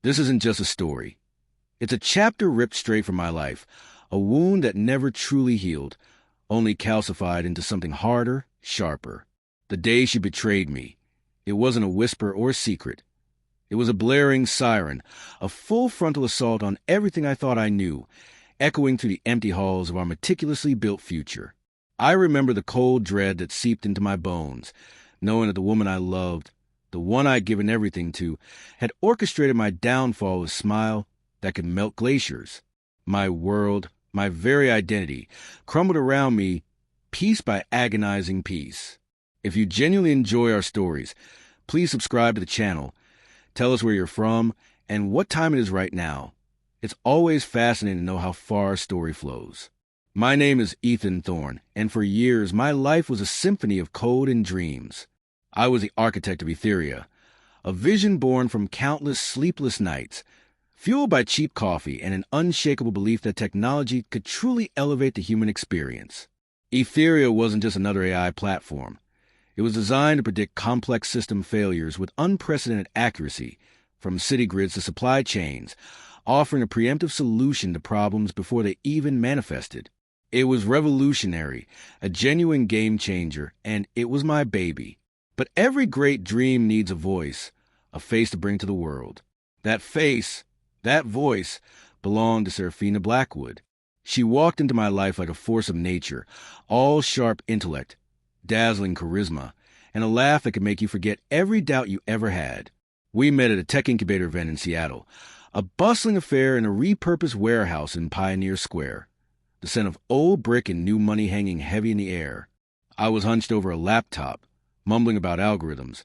This isn't just a story. It's a chapter ripped straight from my life, a wound that never truly healed, only calcified into something harder, sharper. The day she betrayed me, it wasn't a whisper or a secret. It was a blaring siren, a full frontal assault on everything I thought I knew, echoing through the empty halls of our meticulously built future. I remember the cold dread that seeped into my bones, knowing that the woman I loved, the one I'd given everything to, had orchestrated my downfall with a smile that could melt glaciers. My world, my very identity, crumbled around me piece by agonizing piece. If you genuinely enjoy our stories, please subscribe to the channel. Tell us where you're from and what time it is right now. It's always fascinating to know how far a story flows. My name is Ethan Thorne, and for years my life was a symphony of code and dreams. I was the architect of Etheria, a vision born from countless sleepless nights, fueled by cheap coffee and an unshakable belief that technology could truly elevate the human experience. Etheria wasn't just another AI platform. It was designed to predict complex system failures with unprecedented accuracy, from city grids to supply chains, offering a preemptive solution to problems before they even manifested. It was revolutionary, a genuine game changer, and it was my baby. But every great dream needs a voice, a face to bring to the world. That face, that voice, belonged to Serafina Blackwood. She walked into my life like a force of nature, all sharp intellect, dazzling charisma, and a laugh that could make you forget every doubt you ever had. We met at a tech incubator event in Seattle, a bustling affair in a repurposed warehouse in Pioneer Square, the scent of old brick and new money hanging heavy in the air. I was hunched over a laptop, mumbling about algorithms,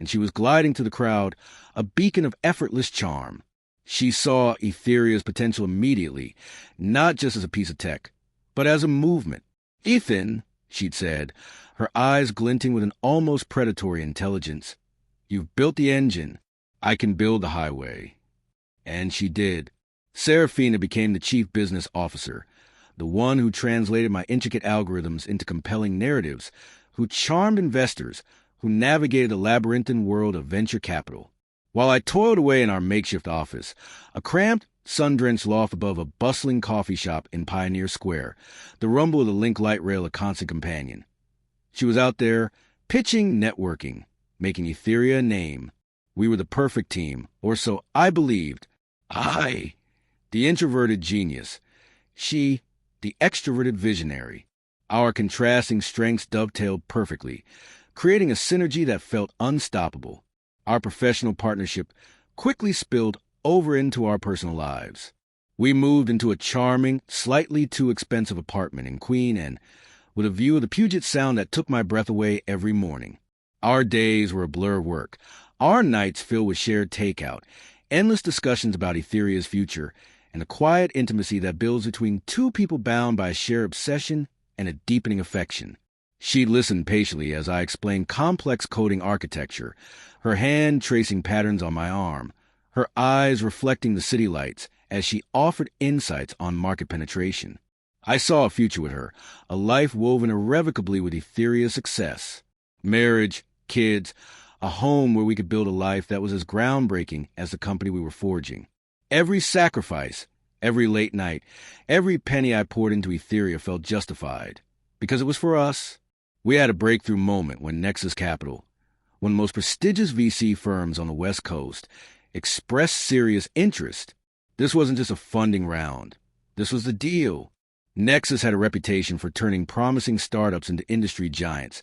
and she was gliding through the crowd, a beacon of effortless charm. She saw Etheria's potential immediately, not just as a piece of tech, but as a movement. "Ethan," she'd said, her eyes glinting with an almost predatory intelligence, "you've built the engine. I can build the highway." And she did. Serafina became the chief business officer, the one who translated my intricate algorithms into compelling narratives, who charmed investors, who navigated the labyrinthine world of venture capital. While I toiled away in our makeshift office, a cramped, sun-drenched loft above a bustling coffee shop in Pioneer Square, the rumble of the link light rail a constant companion. She was out there, pitching, networking, making Etheria a name. We were the perfect team, or so I believed. I, the introverted genius. She, the extroverted visionary. Our contrasting strengths dovetailed perfectly, creating a synergy that felt unstoppable. Our professional partnership quickly spilled over into our personal lives. We moved into a charming, slightly too expensive apartment in Queen Anne, with a view of the Puget Sound that took my breath away every morning. Our days were a blur of work, our nights filled with shared takeout, endless discussions about Etheria's future, and a quiet intimacy that builds between two people bound by a shared obsession and a deepening affection. She listened patiently as I explained complex coding architecture, her hand tracing patterns on my arm, her eyes reflecting the city lights as she offered insights on market penetration. I saw a future with her, a life woven irrevocably with Etheria's success. Marriage, kids, a home where we could build a life that was as groundbreaking as the company we were forging. Every sacrifice, every late night, every penny I poured into Etheria felt justified. Because it was for us. We had a breakthrough moment when Nexus Capital, one of the most prestigious VC firms on the West Coast, expressed serious interest. This wasn't just a funding round. This was the deal. Nexus had a reputation for turning promising startups into industry giants,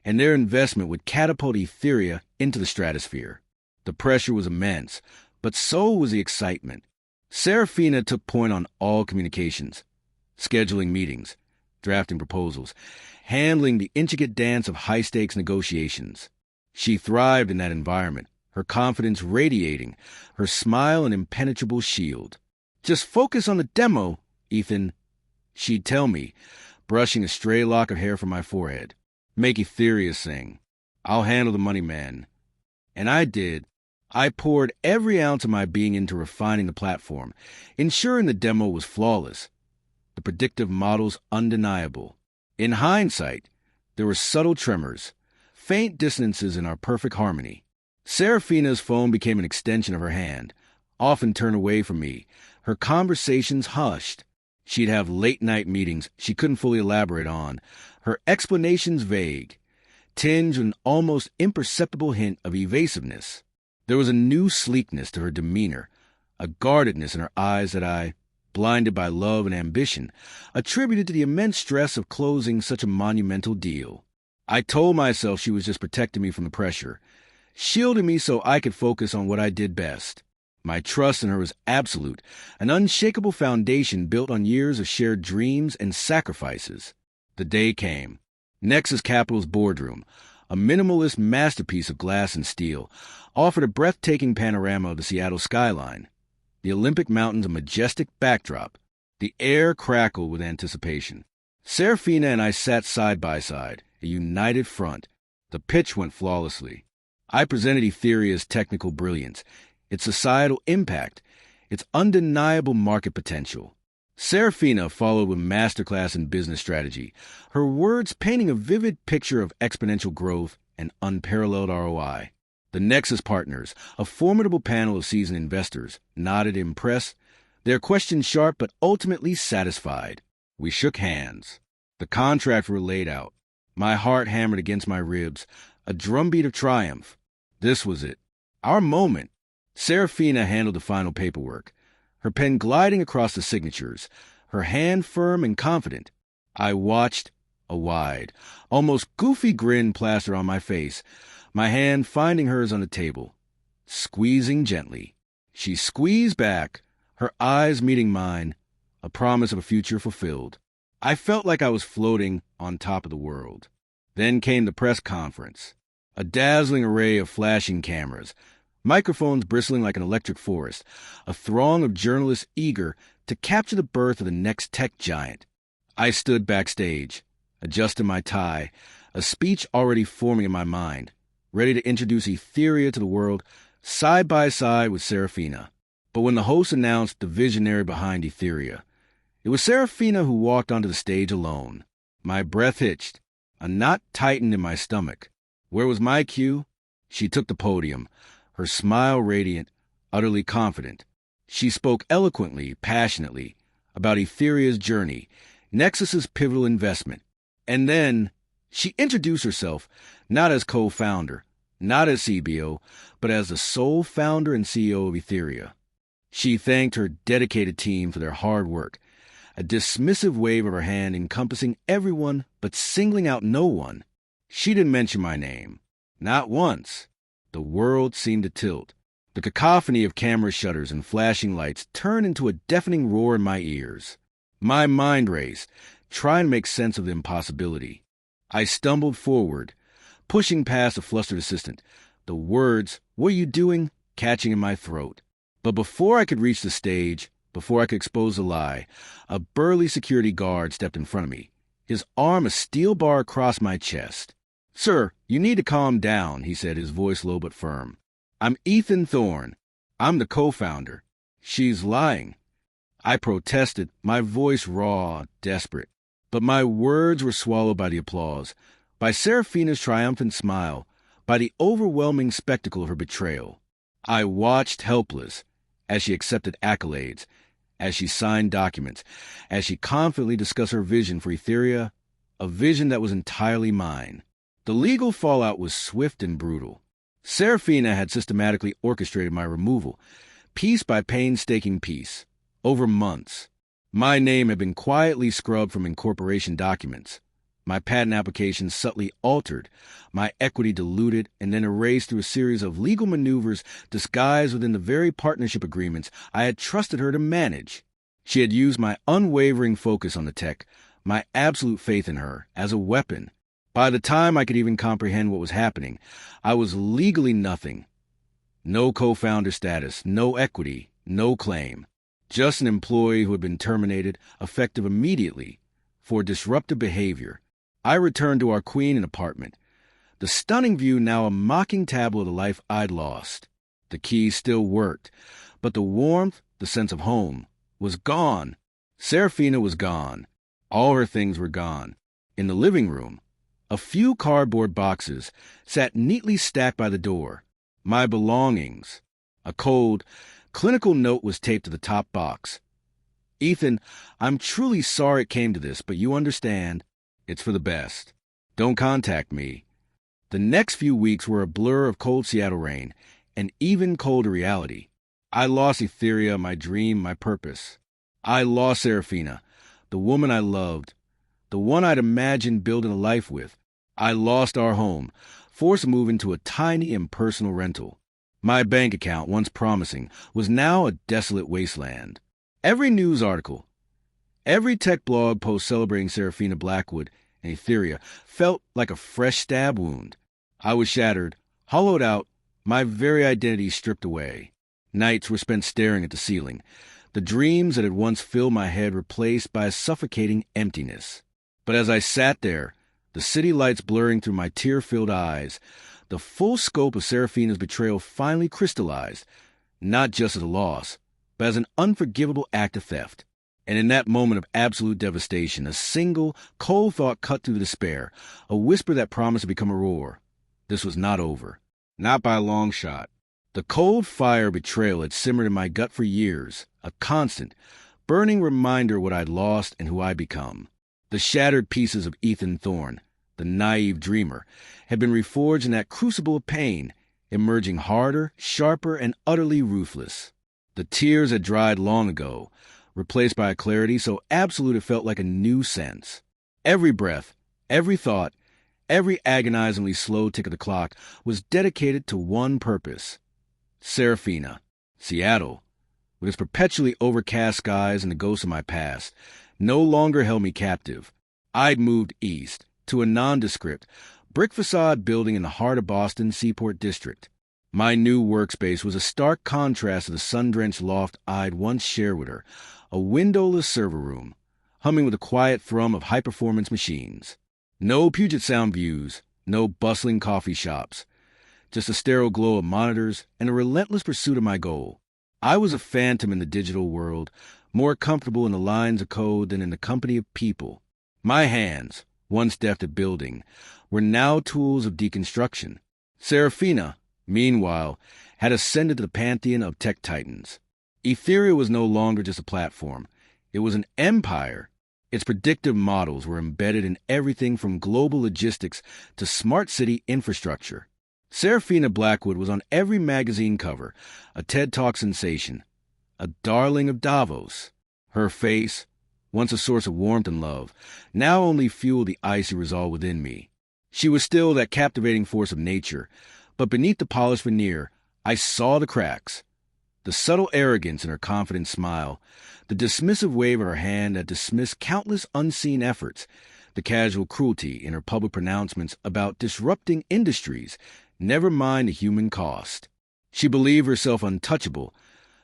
and their investment would catapult Etheria into the stratosphere. The pressure was immense, but so was the excitement. Serafina took point on all communications, scheduling meetings, drafting proposals, handling the intricate dance of high-stakes negotiations. She thrived in that environment, her confidence radiating, her smile an impenetrable shield. "Just focus on the demo, Ethan," she'd tell me, brushing a stray lock of hair from my forehead. "Make Etheria sing. I'll handle the money, man." And I did. I poured every ounce of my being into refining the platform, ensuring the demo was flawless, the predictive models undeniable. In hindsight, there were subtle tremors, faint dissonances in our perfect harmony. Serafina's phone became an extension of her hand, often turned away from me, her conversations hushed. She'd have late-night meetings she couldn't fully elaborate on, her explanations vague, tinged with an almost imperceptible hint of evasiveness. There was a new sleekness to her demeanor, a guardedness in her eyes that I, blinded by love and ambition, attributed to the immense stress of closing such a monumental deal. I told myself she was just protecting me from the pressure, shielding me so I could focus on what I did best. My trust in her was absolute, an unshakable foundation built on years of shared dreams and sacrifices. The day came. Nexus Capital's boardroom, a minimalist masterpiece of glass and steel, offered a breathtaking panorama of the Seattle skyline. The Olympic Mountains a majestic backdrop. The air crackled with anticipation. Serafina and I sat side by side, a united front. The pitch went flawlessly. I presented Etheria's technical brilliance, its societal impact, its undeniable market potential. Serafina followed with masterclass in business strategy, her words painting a vivid picture of exponential growth and unparalleled ROI. The Nexus partners, a formidable panel of seasoned investors, nodded impressed, their questions sharp but ultimately satisfied. We shook hands. The contracts were laid out. My heart hammered against my ribs, a drumbeat of triumph. This was it. Our moment. Serafina handled the final paperwork, her pen gliding across the signatures, her hand firm and confident. I watched, a wide, almost goofy grin plaster on my face, my hand finding hers on the table. Squeezing gently. She squeezed back, her eyes meeting mine, a promise of a future fulfilled. I felt like I was floating on top of the world. Then came the press conference. A dazzling array of flashing cameras, microphones bristling like an electric forest, a throng of journalists eager to capture the birth of the next tech giant. I stood backstage, adjusting my tie, a speech already forming in my mind, ready to introduce Etheria to the world, side by side with Serafina. But when the host announced the visionary behind Etheria, it was Serafina who walked onto the stage alone. My breath hitched, a knot tightened in my stomach. Where was my cue? She took the podium, her smile radiant, utterly confident. She spoke eloquently, passionately, about Etheria's journey, Nexus's pivotal investment. And then she introduced herself, not as co-founder, not as CBO, but as the sole founder and CEO of Etheria. She thanked her dedicated team for their hard work, a dismissive wave of her hand encompassing everyone but singling out no one. She didn't mention my name. Not once. The world seemed to tilt. The cacophony of camera shutters and flashing lights turned into a deafening roar in my ears. My mind raced, trying to make sense of the impossibility. I stumbled forward, pushing past a flustered assistant, the words, "What are you doing?" catching in my throat. But before I could reach the stage, before I could expose the lie, a burly security guard stepped in front of me, his arm a steel bar across my chest. "Sir, you need to calm down," he said, his voice low but firm. "I'm Ethan Thorne. I'm the co-founder." "She's lying." I protested, my voice raw, desperate. But my words were swallowed by the applause, by Serafina's triumphant smile, by the overwhelming spectacle of her betrayal. I watched helpless as she accepted accolades, as she signed documents, as she confidently discussed her vision for Etheria, a vision that was entirely mine. The legal fallout was swift and brutal. Serafina had systematically orchestrated my removal, piece by painstaking piece, over months. My name had been quietly scrubbed from incorporation documents, my patent application subtly altered, my equity diluted and then erased through a series of legal maneuvers disguised within the very partnership agreements I had trusted her to manage. She had used my unwavering focus on the tech, my absolute faith in her, as a weapon. By the time I could even comprehend what was happening, I was legally nothing. No co-founder status, no equity, no claim. Just an employee who had been terminated, effective immediately, for disruptive behavior. I returned to our queen and apartment, the stunning view now a mocking tableau of the life I'd lost. The key still worked, but the warmth, the sense of home, was gone. Serafina was gone. All her things were gone. In the living room, a few cardboard boxes sat neatly stacked by the door. My belongings. A cold, Clinical note was taped to the top box. Ethan, I'm truly sorry it came to this, but you understand, it's for the best. Don't contact me. The next few weeks were a blur of cold Seattle rain, and even colder reality. I lost Etheria, my dream, my purpose. I lost Serafina, the woman I loved, the one I'd imagined building a life with. I lost our home, forced to move into a tiny impersonal rental. My bank account, once promising, was now a desolate wasteland. Every news article, every tech blog post celebrating Serafina Blackwood and Etheria felt like a fresh stab wound. I was shattered, hollowed out, my very identity stripped away. Nights were spent staring at the ceiling, the dreams that had once filled my head replaced by a suffocating emptiness. But as I sat there, the city lights blurring through my tear-filled eyes, the full scope of Serafina's betrayal finally crystallized, not just as a loss, but as an unforgivable act of theft. And in that moment of absolute devastation, a single, cold thought cut through the despair, a whisper that promised to become a roar. This was not over. Not by a long shot. The cold fire of betrayal had simmered in my gut for years, a constant, burning reminder of what I'd lost and who I'd become. The shattered pieces of Ethan Thorne, the naive dreamer, had been reforged in that crucible of pain, emerging harder, sharper, and utterly ruthless. The tears had dried long ago, replaced by a clarity so absolute it felt like a new sense. Every breath, every thought, every agonizingly slow tick of the clock was dedicated to one purpose. Serafina, Seattle, with its perpetually overcast skies and the ghosts of my past, no longer held me captive. I'd moved east, to a nondescript, brick facade building in the heart of Boston's Seaport District. My new workspace was a stark contrast to the sun-drenched loft I'd once shared with her, a windowless server room, humming with the quiet thrum of high-performance machines. No Puget Sound views, no bustling coffee shops, just a sterile glow of monitors and a relentless pursuit of my goal. I was a phantom in the digital world, more comfortable in the lines of code than in the company of people. My hands, once deft at building, were now tools of deconstruction. Serafina, meanwhile, had ascended to the pantheon of tech titans. Etheria was no longer just a platform. It was an empire. Its predictive models were embedded in everything from global logistics to smart city infrastructure. Serafina Blackwood was on every magazine cover, a TED Talk sensation, a darling of Davos. Her face, once a source of warmth and love, now only fueled the icy resolve within me. She was still that captivating force of nature, but beneath the polished veneer, I saw the cracks. The subtle arrogance in her confident smile, the dismissive wave of her hand that dismissed countless unseen efforts, the casual cruelty in her public pronouncements about disrupting industries, never mind the human cost. She believed herself untouchable,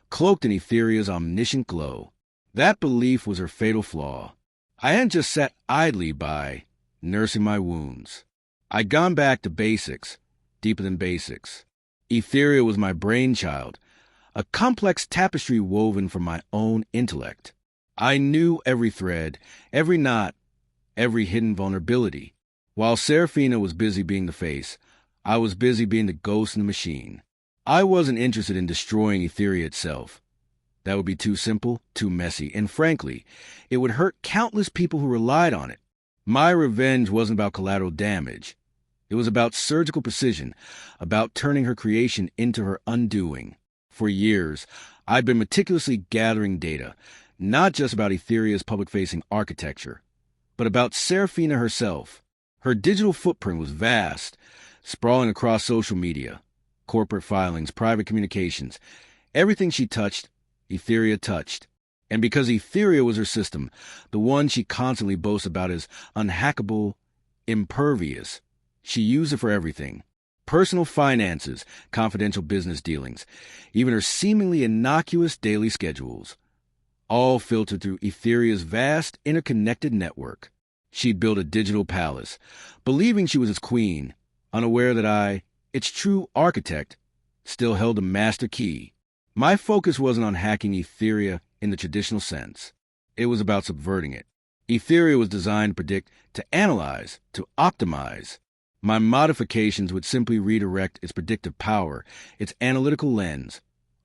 cloaked in Etheria's omniscient glow. That belief was her fatal flaw. I hadn't just sat idly by, nursing my wounds. I'd gone back to basics, deeper than basics. Etheria was my brainchild, a complex tapestry woven from my own intellect. I knew every thread, every knot, every hidden vulnerability. While Serafina was busy being the face, I was busy being the ghost in the machine. I wasn't interested in destroying Etheria itself. That would be too simple, too messy, and frankly, it would hurt countless people who relied on it. My revenge wasn't about collateral damage. It was about surgical precision, about turning her creation into her undoing. For years, I'd been meticulously gathering data, not just about Etheria's public-facing architecture, but about Serafina herself. Her digital footprint was vast, sprawling across social media, corporate filings, private communications. Everything she touched, Etheria touched. And because Etheria was her system, the one she constantly boasts about as unhackable, impervious, she used it for everything. Personal finances, confidential business dealings, even her seemingly innocuous daily schedules, all filtered through Etheria's vast, interconnected network. She'd built a digital palace, believing she was its queen, unaware that I, its true architect, still held a master key. My focus wasn't on hacking Etheria in the traditional sense. It was about subverting it. Etheria was designed to predict, to analyze, to optimize. My modifications would simply redirect its predictive power, its analytical lens,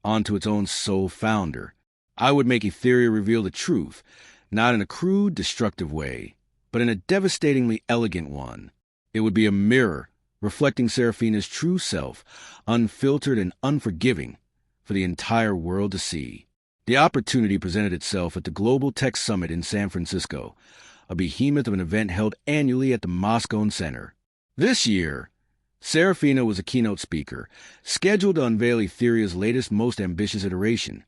onto its own sole founder. I would make Etheria reveal the truth, not in a crude, destructive way, but in a devastatingly elegant one. It would be a mirror, reflecting Seraphina's true self, unfiltered and unforgiving, for the entire world to see. The opportunity presented itself at the Global Tech Summit in San Francisco, a behemoth of an event held annually at the Moscone Center. This year, Seraphina was a keynote speaker, scheduled to unveil Etheria's latest, most ambitious iteration,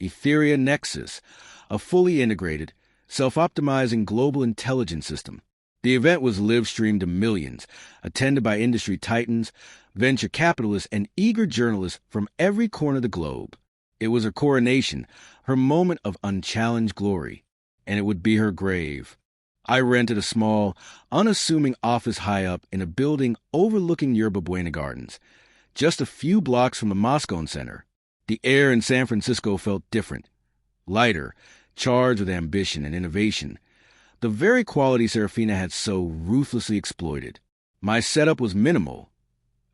Etheria Nexus, a fully integrated, self-optimizing global intelligence system. The event was live-streamed to millions, attended by industry titans, venture capitalists, and eager journalists from every corner of the globe. It was her coronation, her moment of unchallenged glory, and it would be her grave. I rented a small, unassuming office high up in a building overlooking Yerba Buena Gardens, just a few blocks from the Moscone Center. The air in San Francisco felt different, lighter, charged with ambition and innovation, the very quality Seraphina had so ruthlessly exploited. My setup was minimal: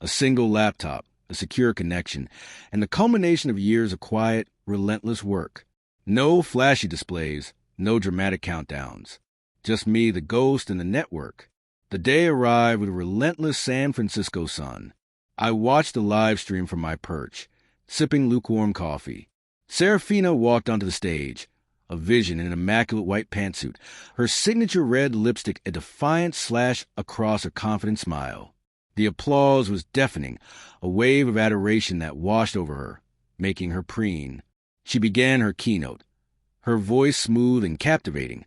a single laptop, a secure connection, and the culmination of years of quiet, relentless work. No flashy displays, no dramatic countdowns. Just me, the ghost, and the network. The day arrived with a relentless San Francisco sun. I watched the live stream from my perch, sipping lukewarm coffee. Seraphina walked onto the stage, a vision in an immaculate white pantsuit, her signature red lipstick a defiant slash across her confident smile. The applause was deafening, a wave of adoration that washed over her, making her preen. She began her keynote, her voice smooth and captivating,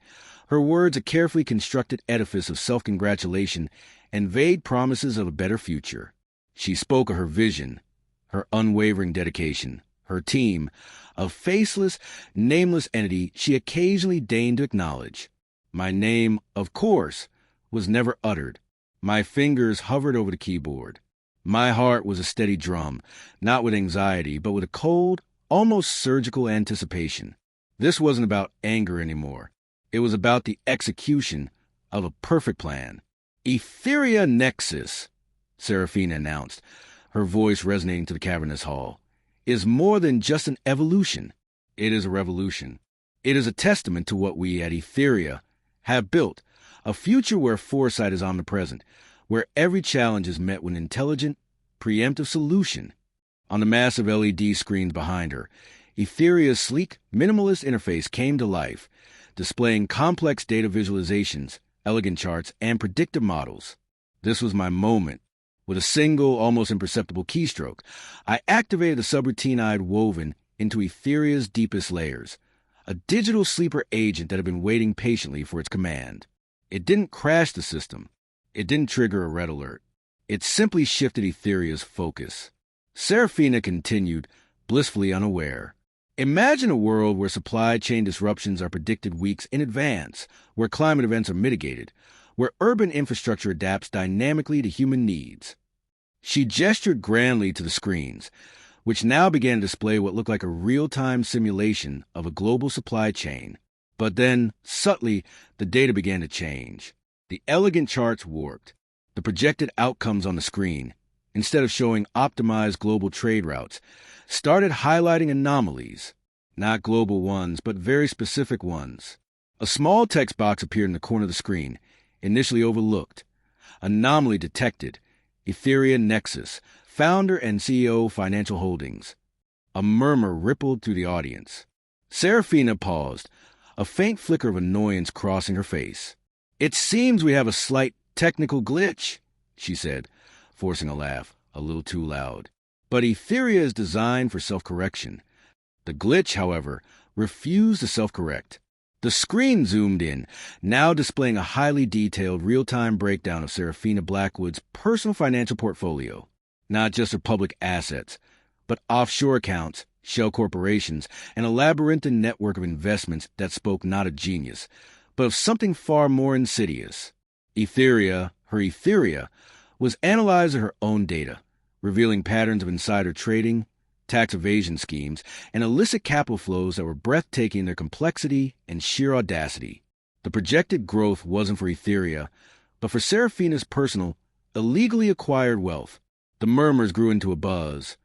her words a carefully constructed edifice of self-congratulation and vague promises of a better future. She spoke of her vision, her unwavering dedication, her team, a faceless, nameless entity she occasionally deigned to acknowledge. My name, of course, was never uttered. My fingers hovered over the keyboard. My heart was a steady drum, not with anxiety, but with a cold, almost surgical anticipation. This wasn't about anger anymore. It was about the execution of a perfect plan. Etheria Nexus, Seraphina announced, her voice resonating to the cavernous hall, is more than just an evolution. It is a revolution. It is a testament to what we at Etheria have built, a future where foresight is omnipresent, where every challenge is met with an intelligent, preemptive solution. On the massive LED screens behind her, Etheria's sleek, minimalist interface came to life, displaying complex data visualizations, elegant charts, and predictive models. This was my moment. With a single, almost imperceptible keystroke, I activated the subroutine I had woven into Etheria's deepest layers, a digital sleeper agent that had been waiting patiently for its command. It didn't crash the system. It didn't trigger a red alert. It simply shifted Etheria's focus. Seraphina continued, blissfully unaware. Imagine a world where supply chain disruptions are predicted weeks in advance, where climate events are mitigated, where urban infrastructure adapts dynamically to human needs. She gestured grandly to the screens, which now began to display what looked like a real-time simulation of a global supply chain. But then, subtly, the data began to change. The elegant charts warped. The projected outcomes on the screen, instead of showing optimized global trade routes, started highlighting anomalies. Not global ones, but very specific ones. A small text box appeared in the corner of the screen, initially overlooked. Anomaly detected. Etheria Nexus, founder and CEO Financial Holdings. A murmur rippled through the audience. Seraphina paused, a faint flicker of annoyance crossing her face. "It seems we have a slight technical glitch," she said, forcing a laugh, a little too loud. But Etheria is designed for self-correction. The glitch, however, refused to self-correct. The screen zoomed in, now displaying a highly detailed real-time breakdown of Seraphina Blackwood's personal financial portfolio. Not just her public assets, but offshore accounts, shell corporations, and a labyrinthine network of investments that spoke not of genius, but of something far more insidious. Etheria, was analyzing her own data, revealing patterns of insider trading, tax evasion schemes, and illicit capital flows that were breathtaking in their complexity and sheer audacity. The projected growth wasn't for Etheria, but for Seraphina's personal, illegally acquired wealth. The murmurs grew into a buzz.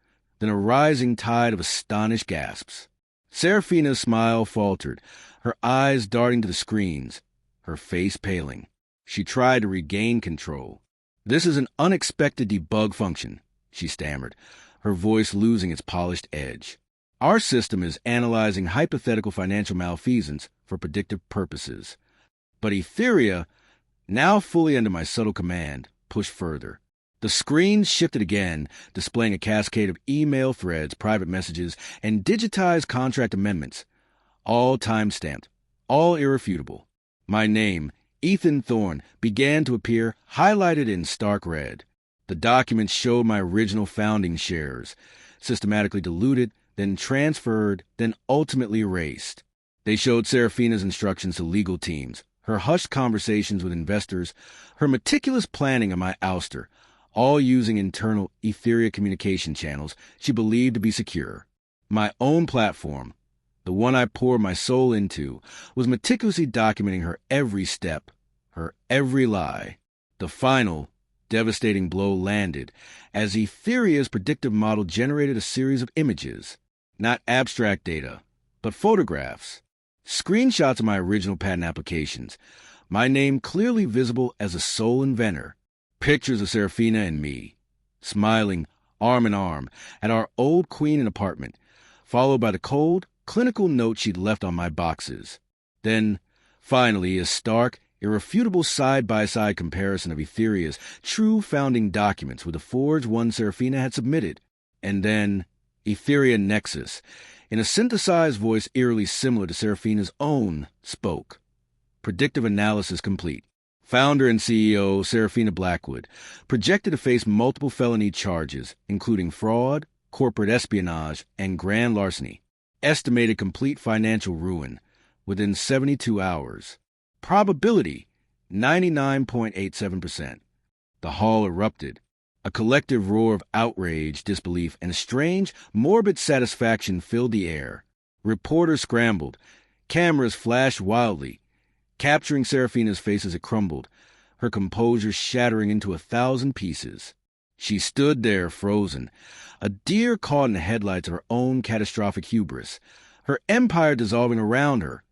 then a rising tide of astonished gasps. Serafina's smile faltered, her eyes darting to the screens, her face paling. She tried to regain control. "This is an unexpected debug function," she stammered, her voice losing its polished edge. "Our system is analyzing hypothetical financial malfeasance for predictive purposes." But Etheria, now fully under my subtle command, pushed further. The screens shifted again, displaying a cascade of email threads, private messages, and digitized contract amendments, all time-stamped, all irrefutable. My name, Ethan Thorne, began to appear, highlighted in stark red. The documents showed my original founding shares, systematically diluted, then transferred, then ultimately erased. They showed Serafina's instructions to legal teams, her hushed conversations with investors, her meticulous planning of my ouster, all using internal Etheria communication channels she believed to be secure. My own platform, the one I poured my soul into, was meticulously documenting her every step, her every lie. The final, devastating blow landed as Etheria's predictive model generated a series of images, not abstract data, but photographs, screenshots of my original patent applications, my name clearly visible as a sole inventor, pictures of Serafina and me, smiling arm in arm at our old queen and apartment, followed by the cold, clinical note she'd left on my boxes. Then, finally, a stark, irrefutable side-by-side comparison of Etheria's true founding documents with the forged one Serafina had submitted. And then, Etheria Nexus, in a synthesized voice eerily similar to Serafina's own, spoke. Predictive analysis complete. Founder and CEO Serafina Blackwood, projected to face multiple felony charges, including fraud, corporate espionage, and grand larceny. Estimated complete financial ruin within 72 hours. Probability, 99.87%. The hall erupted. A collective roar of outrage, disbelief, and a strange, morbid satisfaction filled the air. Reporters scrambled. Cameras flashed wildly, capturing Serafina's face as it crumbled, her composure shattering into 1,000 pieces. She stood there frozen, a deer caught in the headlights of her own catastrophic hubris, her empire dissolving around her,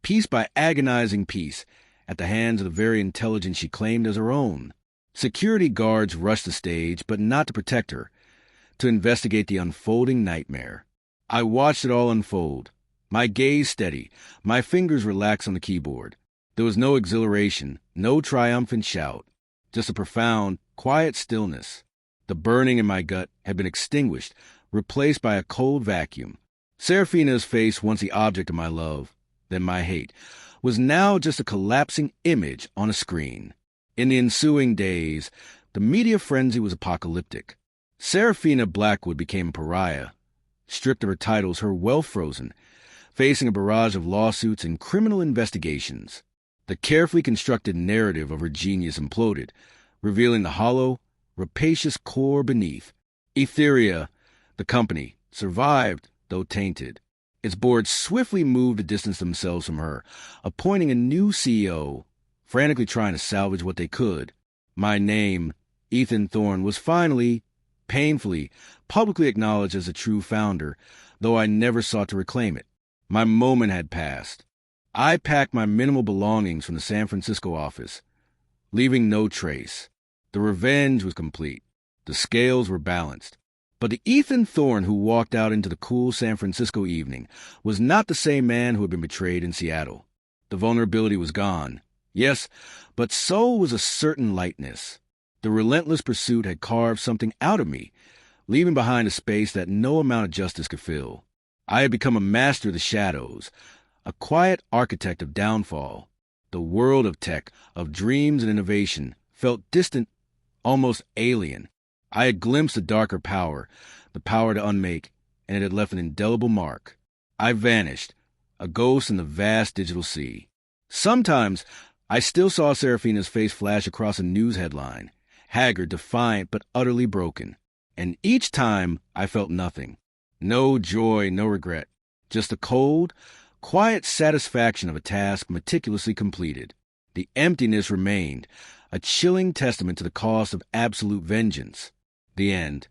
piece by agonizing piece, at the hands of the very intelligence she claimed as her own. Security guards rushed the stage, but not to protect her, to investigate the unfolding nightmare. I watched it all unfold, my gaze steady, my fingers relaxed on the keyboard. There was no exhilaration, no triumphant shout, just a profound, quiet stillness. The burning in my gut had been extinguished, replaced by a cold vacuum. Serafina's face, once the object of my love, then my hate, was now just a collapsing image on a screen. In the ensuing days, the media frenzy was apocalyptic. Serafina Blackwood became a pariah, stripped of her titles, her wealth frozen, facing a barrage of lawsuits and criminal investigations. The carefully constructed narrative of her genius imploded, revealing the hollow, rapacious core beneath. Etheria, the company, survived, though tainted. Its board swiftly moved to distance themselves from her, appointing a new CEO, frantically trying to salvage what they could. My name, Ethan Thorne, was finally, painfully, publicly acknowledged as a true founder, though I never sought to reclaim it. My moment had passed. I packed my minimal belongings from the San Francisco office, leaving no trace. The revenge was complete. The scales were balanced. But the Ethan Thorne who walked out into the cool San Francisco evening was not the same man who had been betrayed in Seattle. The vulnerability was gone. Yes, but so was a certain lightness. The relentless pursuit had carved something out of me, leaving behind a space that no amount of justice could fill. I had become a master of the shadows, a quiet architect of downfall. The world of tech, of dreams and innovation, felt distant, almost alien. I had glimpsed a darker power, the power to unmake, and it had left an indelible mark. I vanished, a ghost in the vast digital sea. Sometimes I still saw Serafina's face flash across a news headline, haggard, defiant, but utterly broken. And each time I felt nothing. No joy, no regret. Just the cold, quiet satisfaction of a task meticulously completed. The emptiness remained, a chilling testament to the cost of absolute vengeance. The end.